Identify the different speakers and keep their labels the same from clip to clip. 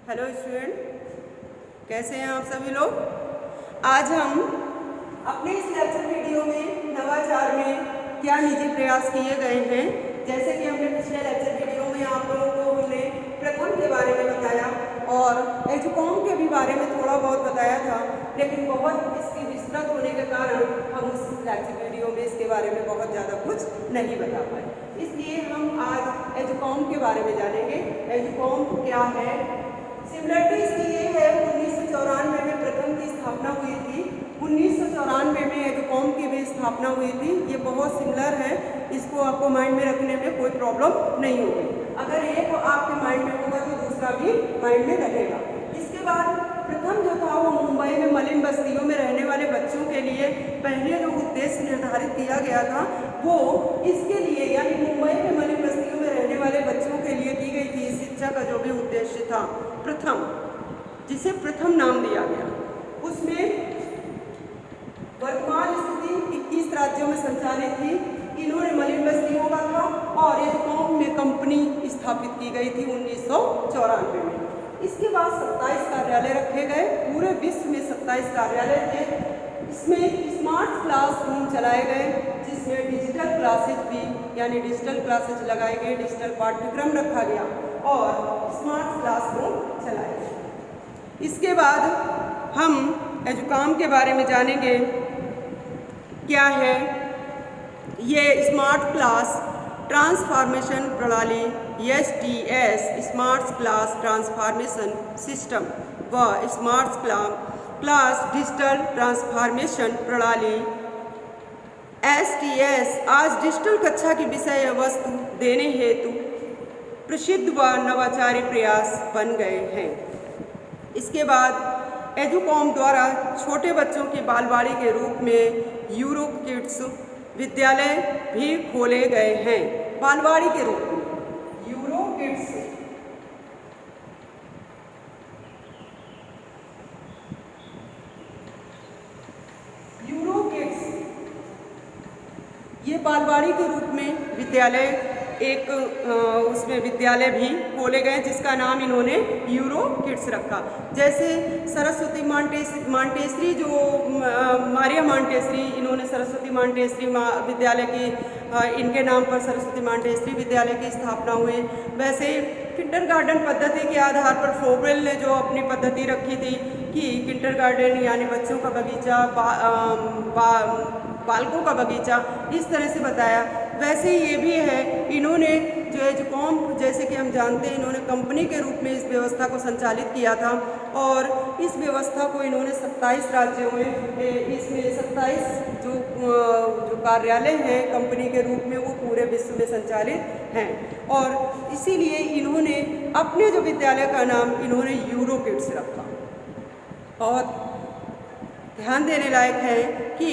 Speaker 1: Hello student, कैसे हैं आप सभी लोग। आज हम अपने इस लेक्चर वीडियो में नवाचार में क्या निजी प्रयास किए गए हैं, जैसे कि हमने पिछले लेक्चर वीडियो में आप लोगों को हमने प्रथम के बारे में बताया और एजुकॉम के भी बारे में थोड़ा बहुत बताया था, लेकिन बहुत इसकी विस्तृत होने के कारण हम उस लेक्चर वीडियो में इसके बारे में बहुत ज़्यादा कुछ नहीं बता पाए। इसलिए हम आज एजुकॉम के बारे में जानेंगे। एजुकॉम क्या है, सिमिलरिटी इसकी ये है 1994 में प्रथम की स्थापना हुई थी। 1994 में एजुकॉम की भी स्थापना हुई थी। ये बहुत सिमिलर है, इसको आपको माइंड में रखने में कोई प्रॉब्लम नहीं होगी। अगर एक आपके माइंड में होगा तो दूसरा भी माइंड में रहेगा। इसके बाद प्रथम जो था वो मुंबई में मलिन बस्तियों में रहने वाले बच्चों के लिए पहले जो उद्देश्य निर्धारित किया गया था वो इसके लिए, यानी मुंबई में मलिन बस्तियों में रहने वाले बच्चों के लिए की गई थी। शिक्षा का जो भी उद्देश्य था प्रथम, जिसे प्रथम नाम दिया गया, उसमें वर्तमान स्थिति 21 राज्यों में संचालित थी। इन्होंने मलिन बस्तियों का था और एजुकॉम में कंपनी स्थापित की गई थी 1994 में। इसके बाद 27 कार्यालय रखे गए, पूरे विश्व में 27 कार्यालय थे। इसमें स्मार्ट क्लासरूम चलाए गए, जिसमें डिजिटल क्लासेज भी, यानी डिजिटल क्लासेज लगाए गए, डिजिटल पाठ्यक्रम रखा गया और स्मार्ट क्लासरूम चलाए गए। इसके बाद हम एजुकॉम के बारे में जानेंगे। क्या है ये स्मार्ट क्लास ट्रांसफॉर्मेशन प्रणाली, STS smart class transformation system व स्मार्ट क्लास डिजिटल ट्रांसफॉर्मेशन प्रणाली STS आज डिजिटल कक्षा की विषय वस्तु देने हेतु प्रसिद्ध व नवाचारी प्रयास बन गए हैं। इसके बाद एजुकॉम द्वारा छोटे बच्चों की बालवाड़ी के रूप में यूरो किड्स विद्यालय भी खोले गए हैं। बालवाड़ी के रूप में यूरो किड्स, ये बालवाड़ी के रूप में विद्यालय एक उसमें विद्यालय भी खोले गए, जिसका नाम इन्होंने यूरो किड्स रखा। जैसे सरस्वती मांटेसरी जो मारिया मांटेसरी, इन्होंने सरस्वती मांटेसरी विद्यालय की, इनके नाम पर सरस्वती मांटेसरी विद्यालय की स्थापना हुई। वैसे किंडरगार्टन पद्धति के आधार पर फोबेल ने जो अपनी पद्धति रखी थी कि किंडरगार्टन यानी बच्चों का बगीचा, बालकों का बगीचा, इस तरह से बताया। वैसे ही ये भी है, इन्होंने जो एजुकॉम, जैसे कि हम जानते हैं, इन्होंने कंपनी के रूप में इस व्यवस्था को संचालित किया था और इस व्यवस्था को इन्होंने 27 राज्यों में, इसमें 27 जो कार्यालय हैं कंपनी के रूप में, वो पूरे विश्व में संचालित हैं। और इसीलिए इन्होंने अपने जो विद्यालय का नाम इन्होंने यूरो किड्स रखा। और ध्यान देने लायक है कि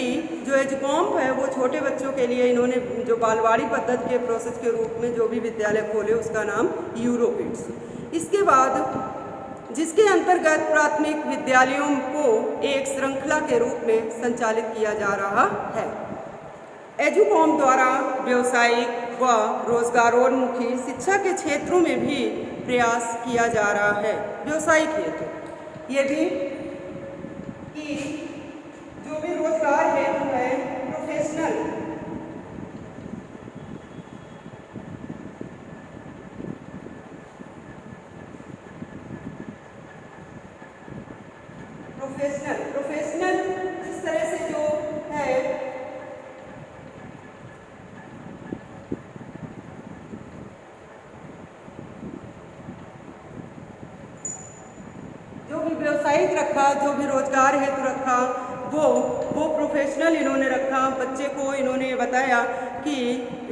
Speaker 1: जो एजुकॉम है वो छोटे बच्चों के लिए इन्होंने जो बालवाड़ी पद्धति के प्रोसेस के रूप में जो भी विद्यालय खोले उसका नाम यूरो किड्स। इसके बाद जिसके अंतर्गत प्राथमिक विद्यालयों को एक श्रृंखला के रूप में संचालित किया जा रहा है। एजुकॉम द्वारा व्यावसायिक व रोजगारोन्मुखी शिक्षा के क्षेत्रों में भी प्रयास किया जा रहा है। व्यावसायिक हेतु ये भी कि जो भी रोजगार हेतु है, प्रोफेशनल इस तरह से जो है जो भी व्यावसायिक रखा, जो भी रोजगार हेतु रखा, वो प्रोफेशनल इन्होंने रखा। बच्चे को इन्होंने बताया कि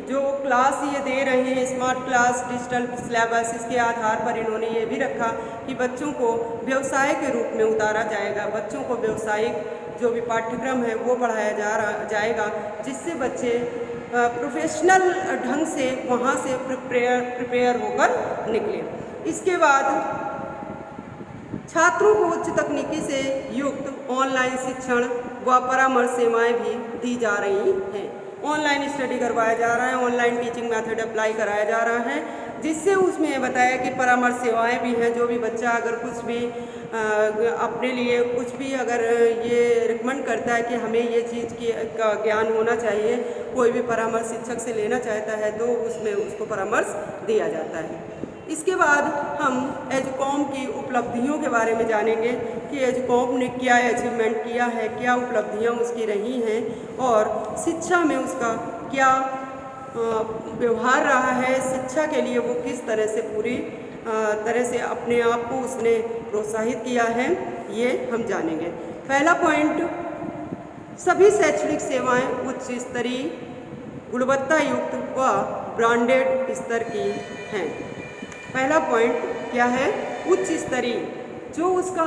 Speaker 1: जो क्लास ये दे रहे हैं स्मार्ट क्लास डिजिटल सिलेबस, इसके आधार पर इन्होंने ये भी रखा कि बच्चों को व्यवसाय के रूप में उतारा जाएगा। बच्चों को व्यवसायिक जो भी पाठ्यक्रम है वो पढ़ाया जाएगा, जिससे बच्चे प्रोफेशनल ढंग से वहाँ से प्रिपेयर होकर निकले। इसके बाद छात्रों को उच्च तकनीकी से युक्त ऑनलाइन शिक्षण व परामर्श सेवाएं भी दी जा रही हैं। ऑनलाइन स्टडी करवाया जा रहा है, ऑनलाइन टीचिंग मेथड अप्लाई कराया जा रहा है। जिससे उसमें बताया कि परामर्श सेवाएं भी हैं। जो भी बच्चा अगर कुछ भी अपने लिए कुछ भी अगर ये रिकमेंड करता है कि हमें ये चीज़ का ज्ञान होना चाहिए, कोई भी परामर्श शिक्षक से लेना चाहता है तो उसमें उसको परामर्श दिया जाता है। इसके बाद हम एजुकॉम की उपलब्धियों के बारे में जानेंगे कि एजुकॉम ने क्या अचीवमेंट किया है, क्या उपलब्धियां उसकी रही हैं और शिक्षा में उसका क्या व्यवहार रहा है, शिक्षा के लिए वो किस तरह से पूरी तरह से अपने आप को उसने प्रोत्साहित किया है, ये हम जानेंगे। पहला पॉइंट, सभी शैक्षणिक सेवाएं उच्च स्तरीय, गुणवत्ता युक्त व ब्रांडेड स्तर की हैं। पहला पॉइंट क्या है? उच्च स्तरीय। जो उसका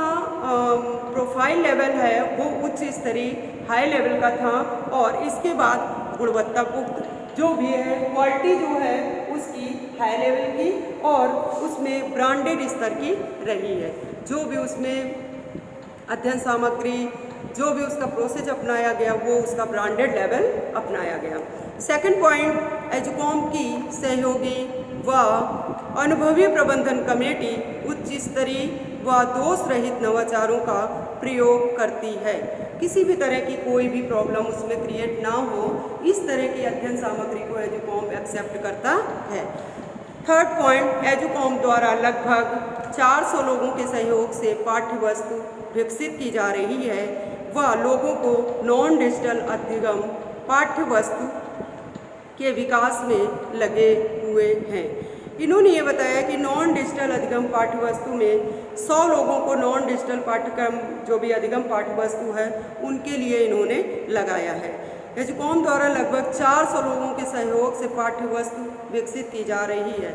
Speaker 1: प्रोफाइल लेवल है वो उच्च स्तरीय हाई लेवल का था और इसके बाद गुणवत्तायुक्त जो भी है, क्वालिटी जो है उसकी हाई लेवल की और उसमें ब्रांडेड स्तर की रही है। जो भी उसमें अध्ययन सामग्री, जो भी उसका प्रोसेस अपनाया गया वो उसका ब्रांडेड लेवल अपनाया गया। सेकंड पॉइंट, एजुकॉम की सहयोगी व अनुभवी प्रबंधन कमेटी उच्च स्तरीय व दोष रहित नवाचारों का प्रयोग करती है। किसी भी तरह की कोई भी प्रॉब्लम उसमें क्रिएट ना हो, इस तरह की अध्ययन सामग्री को एजुकॉम एक्सेप्ट करता है। थर्ड पॉइंट, एजुकॉम द्वारा लगभग 400 लोगों के सहयोग से पाठ्य वस्तु विकसित की जा रही है व लोगों को नॉन डिजिटल अधिगम पाठ्य वस्तु के विकास में लगे हुए हैं। इन्होंने ये बताया कि नॉन डिजिटल अधिगम पाठ्य वस्तु में 100 लोगों को नॉन डिजिटल पाठ्यक्रम जो भी अधिगम पाठ्य वस्तु है उनके लिए इन्होंने लगाया है। एजुकॉम द्वारा लगभग 400 लोगों के सहयोग से पाठ्य वस्तु विकसित की जा रही है।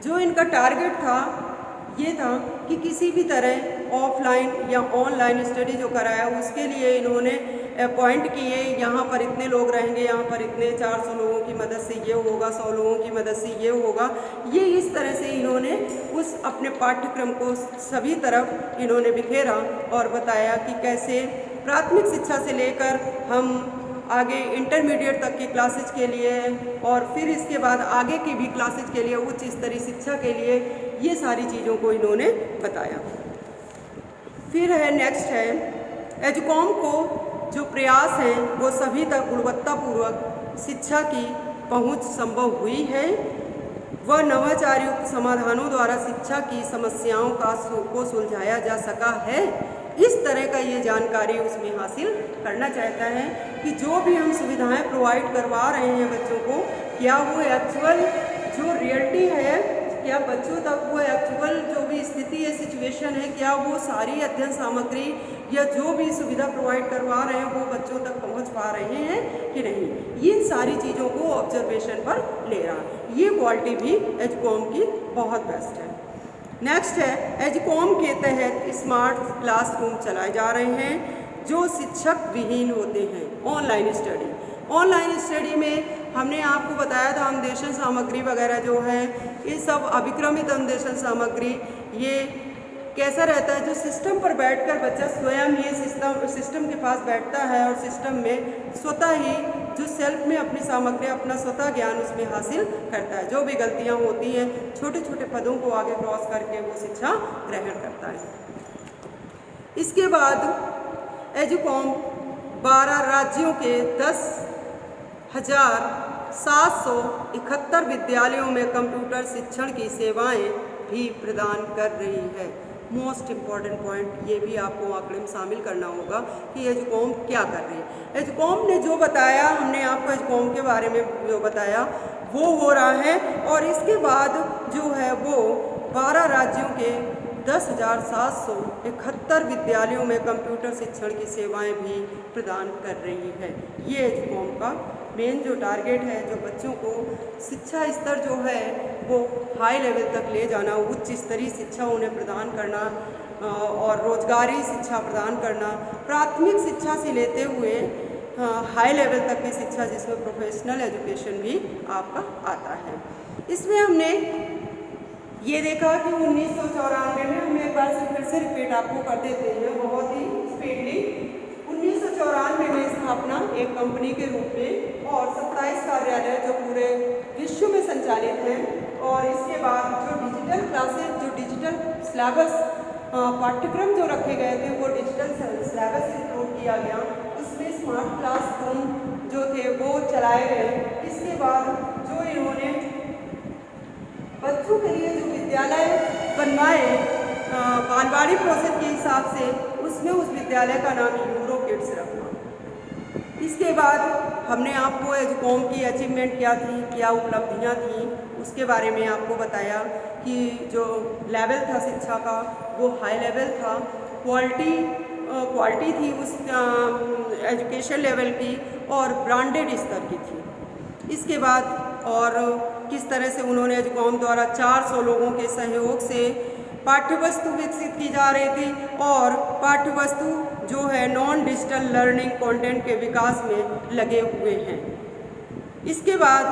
Speaker 1: जो इनका टारगेट था ये था कि किसी भी तरह ऑफलाइन या ऑनलाइन स्टडी जो कराया उसके लिए इन्होंने अपॉइंट किए, यहाँ पर इतने लोग रहेंगे, यहाँ पर इतने 400 लोगों की मदद से ये होगा, 100 लोगों की मदद से ये होगा। ये इस तरह से इन्होंने उस अपने पाठ्यक्रम को सभी तरफ इन्होंने बिखेरा और बताया कि कैसे प्राथमिक शिक्षा से लेकर हम आगे इंटरमीडिएट तक की क्लासेज के लिए और फिर इसके बाद आगे की भी क्लासेज के लिए उच्च स्तरीय शिक्षा के लिए ये सारी चीज़ों को इन्होंने बताया। फिर है नेक्स्ट है, एजुकॉम को जो प्रयास हैं वो सभी तक गुणवत्तापूर्वक शिक्षा की पहुंच संभव हुई है व नवाचार युक्त समाधानों द्वारा शिक्षा की समस्याओं को सुलझाया जा सका है। इस तरह का ये जानकारी उसमें हासिल करना चाहता है कि जो भी हम सुविधाएं प्रोवाइड करवा रहे हैं बच्चों को, क्या वो एक्चुअल जो रियलिटी है, क्या बच्चों तक वो एक्चुअल जो भी स्थिति है, सिचुएशन है, क्या वो सारी अध्ययन सामग्री या जो भी सुविधा प्रोवाइड करवा रहे हैं वो बच्चों तक पहुंच पा रहे हैं कि नहीं। ये सारी चीज़ों को ऑब्जर्वेशन पर ले रहा है। ये क्वालिटी भी एजुकॉम की बहुत बेस्ट है। नेक्स्ट है, एजुकॉम के तहत स्मार्ट क्लासरूम चलाए जा रहे हैं जो शिक्षक विहीन होते हैं। ऑनलाइन स्टडी, ऑनलाइन स्टडी में हमने आपको बताया था अनुदेशन सामग्री वगैरह जो है ये सब अभिक्रमित अनुदेशन सामग्री, ये कैसा रहता है, जो सिस्टम पर बैठकर बच्चा स्वयं ही सिस्टम के पास बैठता है और सिस्टम में स्वतः ही जो सेल्फ में अपनी सामग्री अपना स्वतः ज्ञान उसमें हासिल करता है। जो भी गलतियां होती हैं छोटे छोटे पदों को आगे क्रॉस करके वो शिक्षा ग्रहण करता है। इसके बाद एजुकॉम 12 राज्यों के 10,771 विद्यालयों में कंप्यूटर शिक्षण की सेवाएं भी प्रदान कर रही है। मोस्ट इम्पॉर्टेंट पॉइंट ये भी आपको आंकड़े में शामिल करना होगा कि एजुकॉम क्या कर रही है। एजुकॉम ने जो बताया, हमने आपको एजुकॉम के बारे में जो बताया वो हो रहा है और इसके बाद जो है वो 12 राज्यों के 10,771 विद्यालयों में कंप्यूटर शिक्षण की सेवाएं भी प्रदान कर रही है। ये एजुकॉम का मेन जो टारगेट है, जो बच्चों को शिक्षा स्तर जो है वो हाई लेवल तक ले जाना, उच्च स्तरीय शिक्षा उन्हें प्रदान करना और रोजगारी शिक्षा प्रदान करना, प्राथमिक शिक्षा से लेते हुए हाई लेवल तक की शिक्षा जिसमें प्रोफेशनल एजुकेशन भी आपका आता है। इसमें हमने ये देखा कि 1994 में, हम एक बार से फिर से रिपीट आपको कर देते हैं बहुत ही स्पीडली। 1994 में स्थापना एक कंपनी के रूप में और 27 कार्यालय जो पूरे विश्व में संचालित हैं और इसके बाद जो डिजिटल क्लासेस, जो डिजिटल सिलेबस पाठ्यक्रम जो रखे गए थे वो डिजिटल सिलेबस इंक्लूड किया गया। उसमें स्मार्ट क्लासरूम जो थे वो चलाए गए। इसके बाद जो इन्होंने बच्चों के लिए जो विद्यालय बनवाए बालवाड़ी प्रोसेस के हिसाब से, उसमें उस विद्यालय का नाम यूरो किड्स रखा। इसके बाद हमने आपको एजुकॉम की अचीवमेंट क्या थी, क्या उपलब्धियां थी, उसके बारे में आपको बताया कि जो लेवल था शिक्षा का वो हाई लेवल था, क्वालिटी थी उस एजुकेशन लेवल की और ब्रांडेड स्तर की थी। इसके बाद और किस तरह से उन्होंने एजुकॉम द्वारा 400 लोगों के सहयोग से पाठ्यवस्तु विकसित की जा रही थी और पाठ्यवस्तु जो है नॉन डिजिटल लर्निंग कंटेंट के विकास में लगे हुए हैं। इसके बाद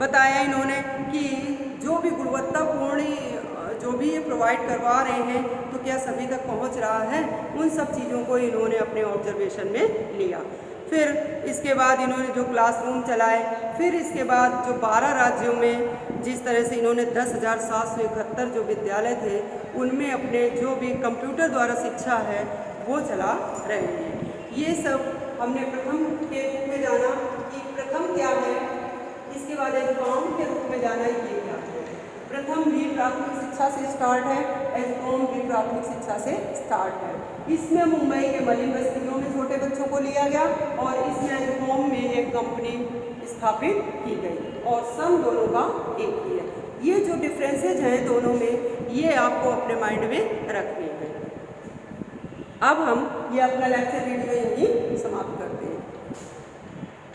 Speaker 1: बताया इन्होंने कि जो भी गुणवत्तापूर्ण जो भी ये प्रोवाइड करवा रहे हैं तो क्या सभी तक पहुंच रहा है, उन सब चीज़ों को इन्होंने अपने ऑब्जर्वेशन में लिया। फिर इसके बाद इन्होंने जो क्लासरूम चलाए, फिर इसके बाद जो 12 राज्यों में जिस तरह से इन्होंने 10,771 जो विद्यालय थे उनमें अपने जो भी कंप्यूटर द्वारा शिक्षा है वो चला रहे हैं। ये सब हमने प्रथम के रूप में जाना कि प्रथम क्या है, इसके बाद एजुकॉम के रूप में जाना ये क्या है। प्रथम भी प्राथमिक शिक्षा से स्टार्ट है, एजुकॉम भी प्राथमिक शिक्षा से स्टार्ट है। इसमें मुंबई के मलिन बस्तियों में छोटे बच्चों को लिया गया और इसमें एजुकॉम में एक कंपनी स्थापित की गई और सम दोनों का एक ही है। ये जो डिफरेंसेज हैं दोनों में, ये आपको अपने माइंड में रखने हैं। अब हम ये अपना लेक्चर वीडियो यहीं समाप्त करते हैं।